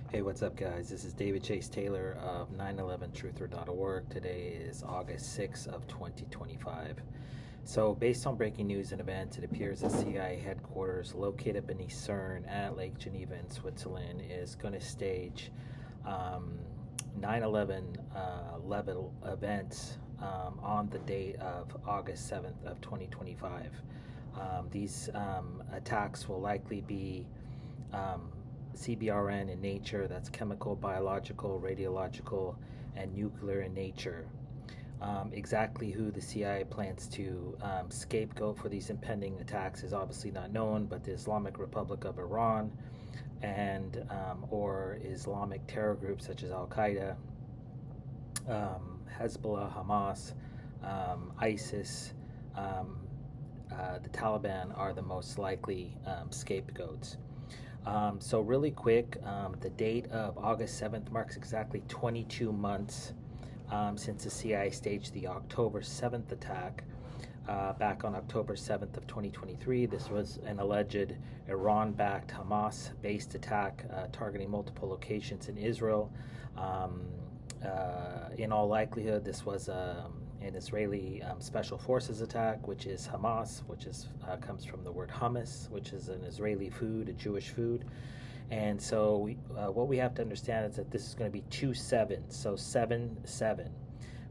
Hey, what's up, guys? This is David Chase Taylor of 911truther.org. Today is August 6th of 2025. So, based on breaking news and events, it appears that CIA headquarters located beneath CERN at Lake Geneva in Switzerland is going to stage 9/11 level events on the date of August 7th of 2025. These attacks will likely be CBRN in nature, that's chemical, biological, radiological, and nuclear in nature. Exactly who the CIA plans to scapegoat for these impending attacks is obviously not known, but the Islamic Republic of Iran and or Islamic terror groups such as Al Qaeda, Hezbollah, Hamas, ISIS, the Taliban are the most likely scapegoats. So really quick, the date of August 7th marks exactly 22 months since the CIA staged the October 7th attack. Back on October 7th of 2023, this was an alleged Iran-backed Hamas-based attack targeting multiple locations in Israel. In all likelihood, this was an Israeli special forces attack, which is Hamas, which is comes from the word hummus, which is an Israeli food, a Jewish food. And so what we have to understand is that this is going to be 2 sevens, so 7/7,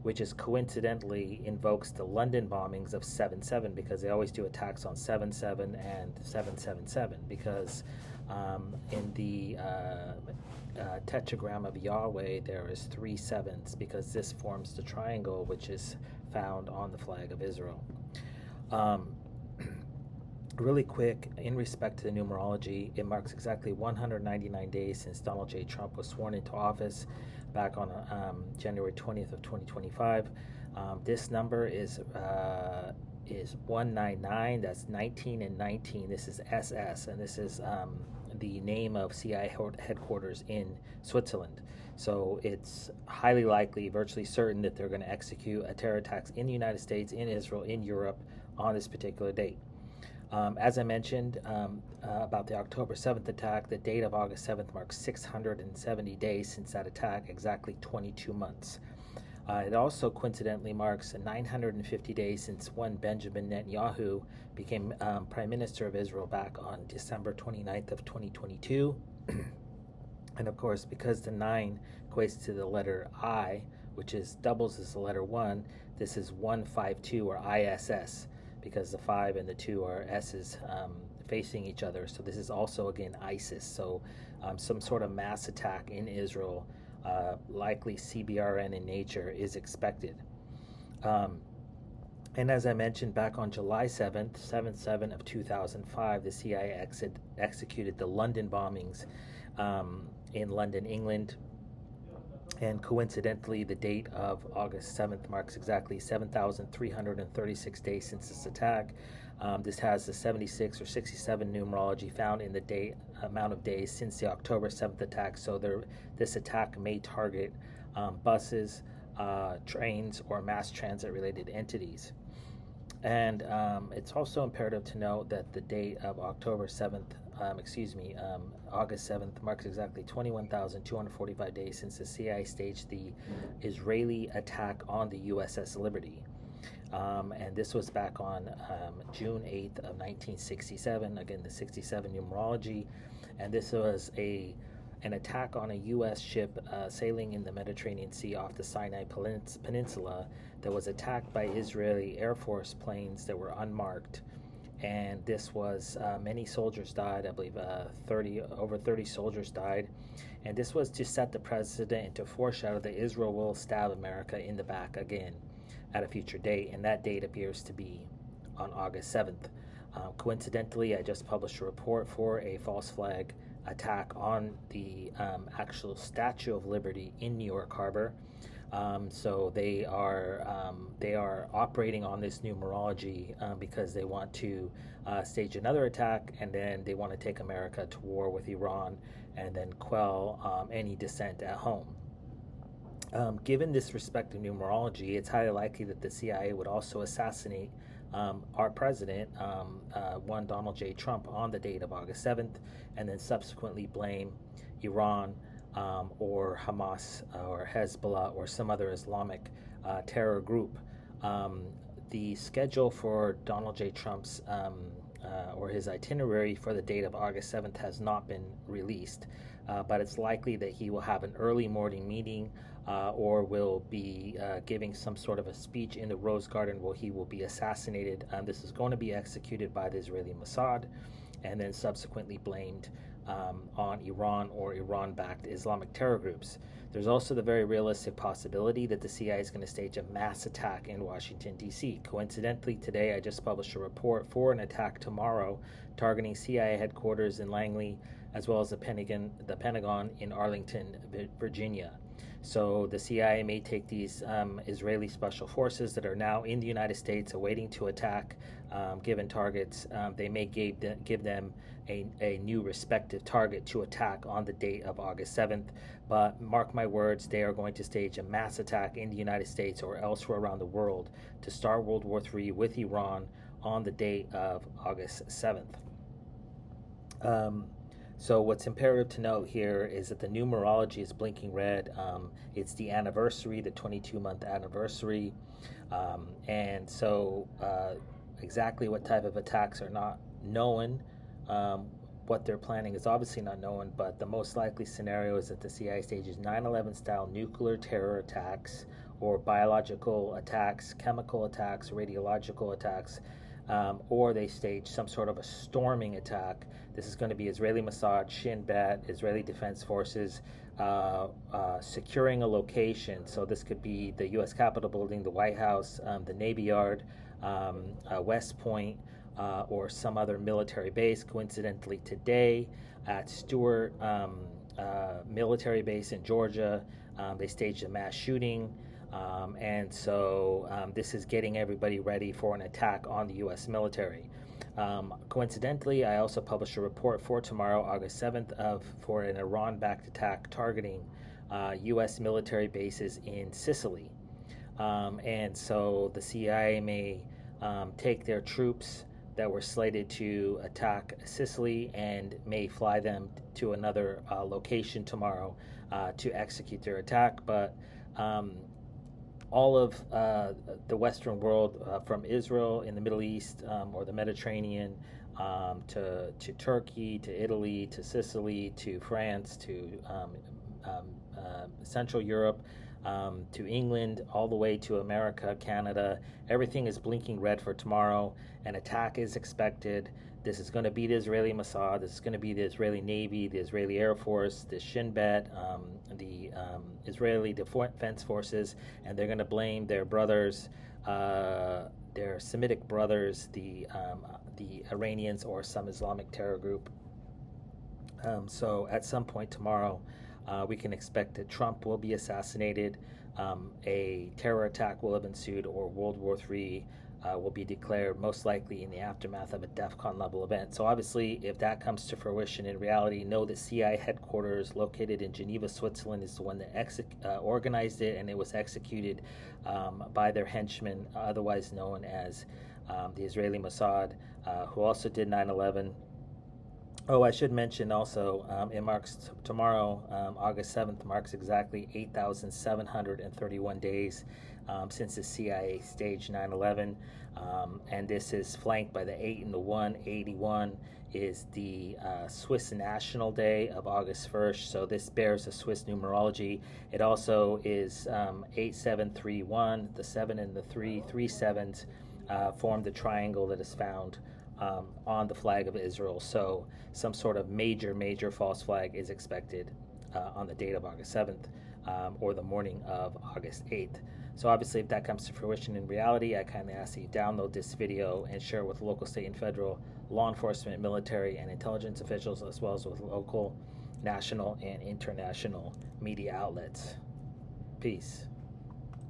which is coincidentally invokes the London bombings of 7/7, because they always do attacks on 7/7 and 7/7/7, because in the tetragram of Yahweh there is 3 sevens, because this forms the triangle which is found on the flag of Israel. Really quick, in respect to the numerology, it marks exactly 199 days since Donald J. Trump was sworn into office back on January 20th of 2025. This number is 199. That's 19 and 19. This is SS, and this is the name of CIA headquarters in Switzerland. So it's highly likely, virtually certain, that they're going to execute a terror attacks in the United States, in Israel, in Europe on this particular date. As I mentioned about the October 7th attack, the date of August 7th marks 670 days since that attack, exactly 22 months. It also coincidentally marks 950 days since when Benjamin Netanyahu became Prime Minister of Israel back on December 29th of 2022. And of course, because the 9 equates to the letter I, which is doubles as the letter 1, this is 152, or ISS, because the 5 and the 2 are S's facing each other. So this is also, again, ISIS. So some sort of mass attack in Israel, likely CBRN in nature, is expected. And as I mentioned, back on July 7th, 7/7 of 2005, the CIA executed the London bombings in London, England. And coincidentally, the date of August 7th marks exactly 7,336 days since this attack. This has the 76 or 67 numerology found in the amount of days since the October 7th attack. So this attack may target buses, trains, or mass transit related entities. And it's also imperative to note that the date of August 7th marks exactly 21,245 days since the CIA staged the Israeli attack on the USS Liberty. And this was back on June 8th of 1967, again the 67 numerology. And this was an attack on a U.S. ship sailing in the Mediterranean Sea off the Sinai Peninsula that was attacked by Israeli Air Force planes that were unmarked. And this was, many soldiers died, I believe over 30 soldiers died. And this was to set the precedent and to foreshadow that Israel will stab America in the back again at a future date. And that date appears to be on August 7th. Coincidentally, I just published a report for a false flag attack on the actual Statue of Liberty in New York Harbor. So they are operating on this numerology because they want to stage another attack, and then they want to take America to war with Iran and then quell any dissent at home. Given this respective numerology, it's highly likely that the CIA would also assassinate our president, one Donald J. Trump, on the date of August 7th, and then subsequently blame Iran or Hamas or Hezbollah or some other Islamic terror group. The schedule for Donald J. Trump's or his itinerary for the date of August 7th has not been released, but it's likely that he will have an early morning meeting or will be giving some sort of a speech in the Rose Garden where he will be assassinated. This is going to be executed by the Israeli Mossad and then subsequently blamed on Iran or Iran-backed Islamic terror groups. There's also the very realistic possibility that the CIA is going to stage a mass attack in Washington, D.C. Coincidentally, today I just published a report for an attack tomorrow targeting CIA headquarters in Langley, as well as the Pentagon in Arlington, Virginia. So the CIA may take these Israeli special forces that are now in the United States awaiting to attack given targets. They may give them a new respective target to attack on the date of August 7th. But mark my words, they are going to stage a mass attack in the United States or elsewhere around the world to start World War III with Iran on the date of August 7th. So what's imperative to note here is that the numerology is blinking red. It's the anniversary, the 22-month anniversary. And so exactly what type of attacks are not known. What they're planning is obviously not known, but the most likely scenario is that the CIA stages 9/11 style nuclear terror attacks or biological attacks, chemical attacks, radiological attacks, or they stage some sort of a storming attack. This is going to be Israeli Mossad, Shin Bet, Israeli Defense Forces securing a location. So this could be the U.S. Capitol building, the White House, the Navy Yard, West Point, or some other military base. Coincidentally, today at Stewart military base in Georgia, they staged a mass shooting. And so this is getting everybody ready for an attack on the U.S. military. Coincidentally, I also published a report for tomorrow, August 7th, for an Iran-backed attack targeting U.S. military bases in Sicily. And so the CIA may take their troops that were slated to attack Sicily and may fly them to another location tomorrow to execute their attack. But all of the Western world, from Israel in the Middle East or the Mediterranean to Turkey, to Italy, to Sicily, to France, to Central Europe, to England, all the way to America, Canada. Everything is blinking red for tomorrow. An attack is expected. This is going to be the Israeli Mossad. This is going to be the Israeli Navy, the Israeli Air Force, the Shin Bet, the Israeli Defense Forces, and they're going to blame their brothers, their Semitic brothers, the Iranians or some Islamic terror group. So at some point tomorrow, we can expect that Trump will be assassinated, a terror attack will have ensued, or World War III will be declared, most likely in the aftermath of a Defcon-level event. So obviously, if that comes to fruition in reality, know that CIA headquarters located in Geneva, Switzerland is the one that organized it, and it was executed by their henchmen, otherwise known as the Israeli Mossad, who also did 9/11. Oh, I should mention also, it marks tomorrow, August 7th, marks exactly 8,731 days since the CIA staged 9/11, and this is flanked by the 8 and the 1. 81 is the Swiss National Day of August 1st, so this bears a Swiss numerology. It also is 8731, the 7 and the 3 sevens form the triangle that is found on the flag of Israel. So some sort of major false flag is expected on the date of August 7th or the morning of August 8th. So obviously, if that comes to fruition in reality, I kindly ask that you download this video and share it with local, state, and federal law enforcement, military, and intelligence officials, as well as with local, national, and international media outlets. Peace.